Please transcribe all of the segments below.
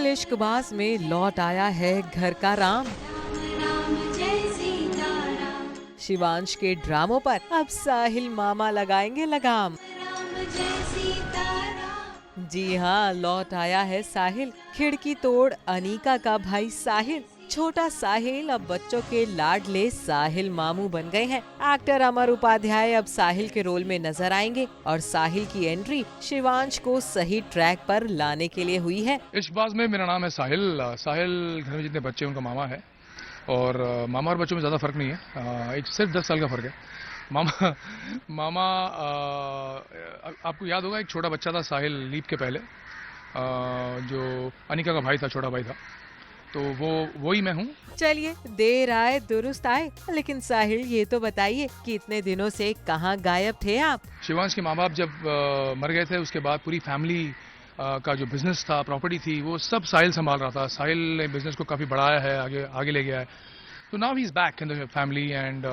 Serial Ishqbaaz में लौट आया है घर का राम। शिवांश के ड्रामों पर अब साहिल मामा लगाएंगे लगाम। जी हाँ, लौट आया है साहिल, खिड़की तोड़ अनीका का भाई साहिल। छोटा साहिल अब बच्चों के लाडले साहिल मामू बन गए हैं। एक्टर अमर उपाध्याय अब साहिल के रोल में नजर आएंगे और साहिल की एंट्री शिवांश को सही ट्रैक पर लाने के लिए हुई है। इश्कबाज में मेरा नाम है साहिल। साहिल घर में जितने बच्चे उनका मामा है और मामा और बच्चों में ज़्यादा फर्क नहीं है, एक सिर्फ 10 साल का फर्क है। मामा आपको याद होगा एक छोटा बच्चा था साहिल लीप के पहले, जो अनिका का भाई था, छोटा भाई था, तो वो ही मैं हूँ। चलिए, देर आए दुरुस्त आए, लेकिन साहिल ये तो बताइए कि इतने दिनों से कहाँ गायब थे आप? शिवांश के माँ बाप जब मर गए थे उसके बाद पूरी फैमिली का जो बिजनेस था, प्रॉपर्टी थी, वो सब साहिल संभाल रहा था। साहिल ने बिजनेस को काफी बढ़ाया है, आगे ले गया है। तो now he is back in the family and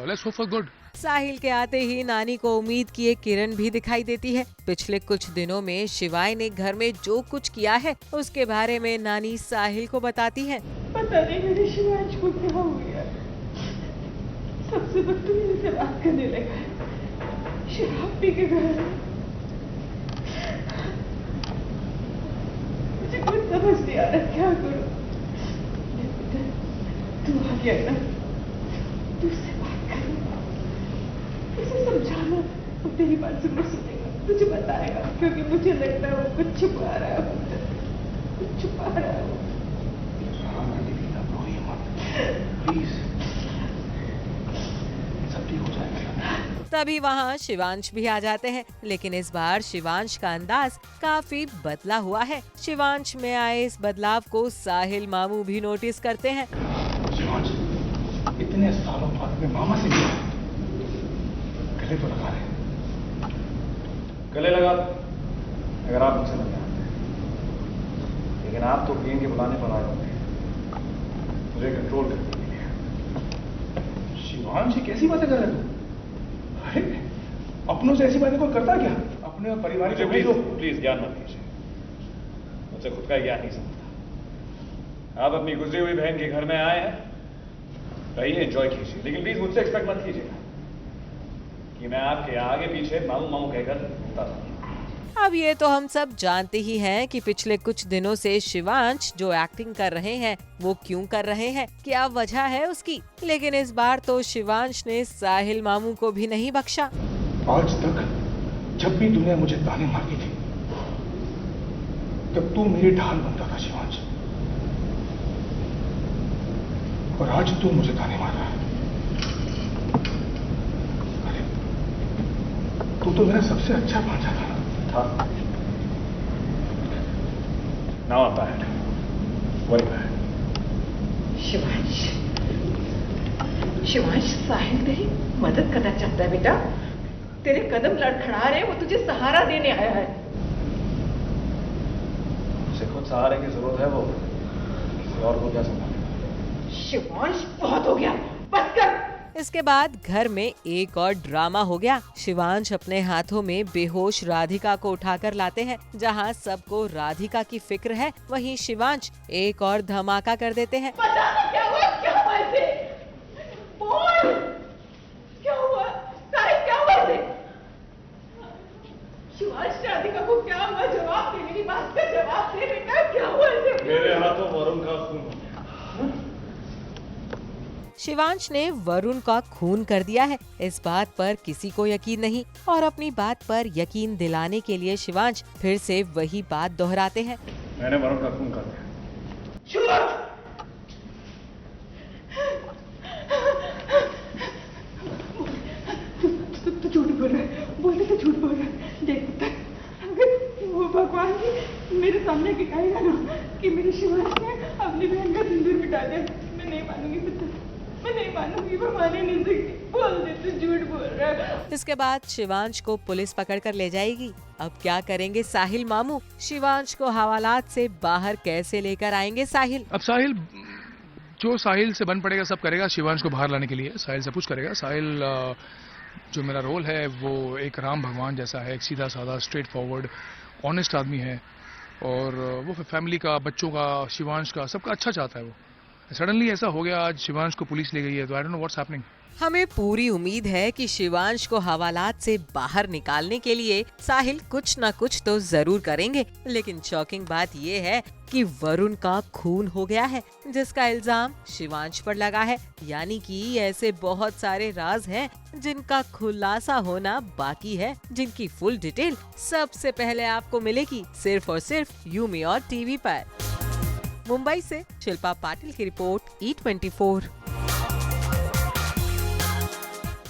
let's hope for good. Sahil के आते ही नानी को उम्मीद की एक किरण भी दिखाई देती है। पिछले कुछ दिनों में शिवाय ने घर में जो कुछ किया है उसके बारे में नानी साहिल को बताती है। पता नहीं मेरे शिवांश को क्या हो गया, सबसे बदतमीजी से बात करने लगा है, शराब पी के घर है। मुझे कुछ समझ नहीं आ रहा क्या करूं। तू आ गया ना, तू उससे बात कर, उसे समझाना, वो तेरी बात जरूर सुनेगा, तुझे बताएगा, क्योंकि मुझे लगता है वो कुछ छुपा रहा है, कुछ छुपा रहा है। प्लीज, सब ठीक हो जाएगा। तभी वहाँ शिवांश भी आ जाते हैं, लेकिन इस बार शिवांश का अंदाज काफी बदला हुआ है। शिवांश में आए इस बदलाव को साहिल मामू भी नोटिस करते हैं। शिवांश इतने सालों बाद में मामा से मिला, गले तो लगा रहे, गले लगा अगर आप मुझसे नहीं आते, लेकिन आप तो गेम के बुलाने पर आए होंगे मुझे कंट्रोल करने के लिए। शिवांश कैसी बातें कर रहे हो? अरे अपनों से ऐसी बातें कोई करता क्या? अपने और परिवार के प्लीज ज्ञान मत कीजिए, मुझसे खुद का ज्ञान नहीं समझता। आप अपनी गुजरी हुई बहन के घर में आए हैं, रहिए, एंजॉय कीजिए, लेकिन प्लीज मुझसे एक्सपेक्ट मत कीजिएगा कि मैं आपके आगे पीछे मामू मामू कहकर घूमता था। अब ये तो हम सब जानते ही हैं कि पिछले कुछ दिनों से शिवांश जो एक्टिंग कर रहे हैं वो क्यों कर रहे हैं, क्या वजह है उसकी। लेकिन इस बार तो शिवांश ने साहिल मामू को भी नहीं बख्शा। आज तक जब भी दुनिया मुझे ताने मारती थी तब तू मेरी ढाल बनता था शिवांश, और आज तू मुझे ताने मार रहा है। अरे तू तो मेरा सबसे अच्छा भांजा था। नाउ आता है वही है। शिवांश, साहिल तेरी मदद करना चाहता है बेटा, तेरे कदम लड़खड़ा रहे, वो तुझे सहारा देने आया है। उसे खुद सहारे की जरूरत है, वो किसी और को क्या संभालेगा? शिवांश बहुत हो गया, बस कर। इसके बाद घर में एक और ड्रामा हो गया। शिवांश अपने हाथों में बेहोश राधिका को उठाकर लाते हैं। जहां सबको राधिका की फिक्र है, वहीं शिवांश एक और धमाका कर देते हैं। पता नहीं क्या हुआ, क्या हुआ इसे? बोल, क्या हुआ? साहिल, क्या हुआ इसे? शिवांश, राधिका को क्या हुआ? जवाब दे, मेरी बात का जवाब दे बेटा, क्या हुआ इसे? मेरे हाथों वरुण का खून हो गया। शिवांश ने वरुण का खून कर दिया है, इस बात पर किसी को यकीन नहीं, और अपनी बात पर यकीन दिलाने के लिए शिवांश फिर से वही बात दोहराते हैं। मैंने वरुण का खून कर दिया। शिवांश! तू झूठ बोल रहा है, बोलते तो झूठ बोल रहा है। देख पुत्र, अगर वो भगवान जी मेरे सामने दिखाएगा ना कि मेरे शिवांश ने अपनी बहन का सिंदूर मिटा दिया, मैं नहीं मानूंगी पुत्र, मैं नहीं मानूंगी, वो माने नहीं सकती। बोल दे तू झूठ बोल रहा है। इसके बाद शिवांश को पुलिस पकड़कर ले जाएगी। अब क्या करेंगे साहिल मामू? शिवांश को हवालात से बाहर कैसे लेकर आएंगे साहिल? अब साहिल जो साहिल से बन पड़ेगा सब करेगा शिवांश को बाहर लाने के लिए। साहिल सब कुछ करेगा। साहिल जो मेरा रोल है वो एक राम भगवान जैसा है, एक सीधा साधा स्ट्रेट फॉरवर्ड ऑनेस्ट आदमी है, और वो फैमिली का, बच्चों का, शिवांश का, सबका अच्छा चाहता है वो। सडनली ऐसा हो गया, आज शिवांश को पुलिस ले गई है, तो I don't know what's happening. हमें पूरी उम्मीद है कि शिवांश को हवालात से बाहर निकालने के लिए साहिल कुछ न कुछ तो जरूर करेंगे। लेकिन शॉकिंग बात ये है कि वरुण का खून हो गया है, जिसका इल्जाम शिवांश पर लगा है। यानी कि ऐसे बहुत सारे राज हैं जिनका खुलासा होना बाकी है, जिनकी फुल डिटेल सबसे पहले आपको मिलेगी सिर्फ और सिर्फ यूमी और टीवी पर। मुंबई से शिल्पा पाटिल की रिपोर्ट, E24।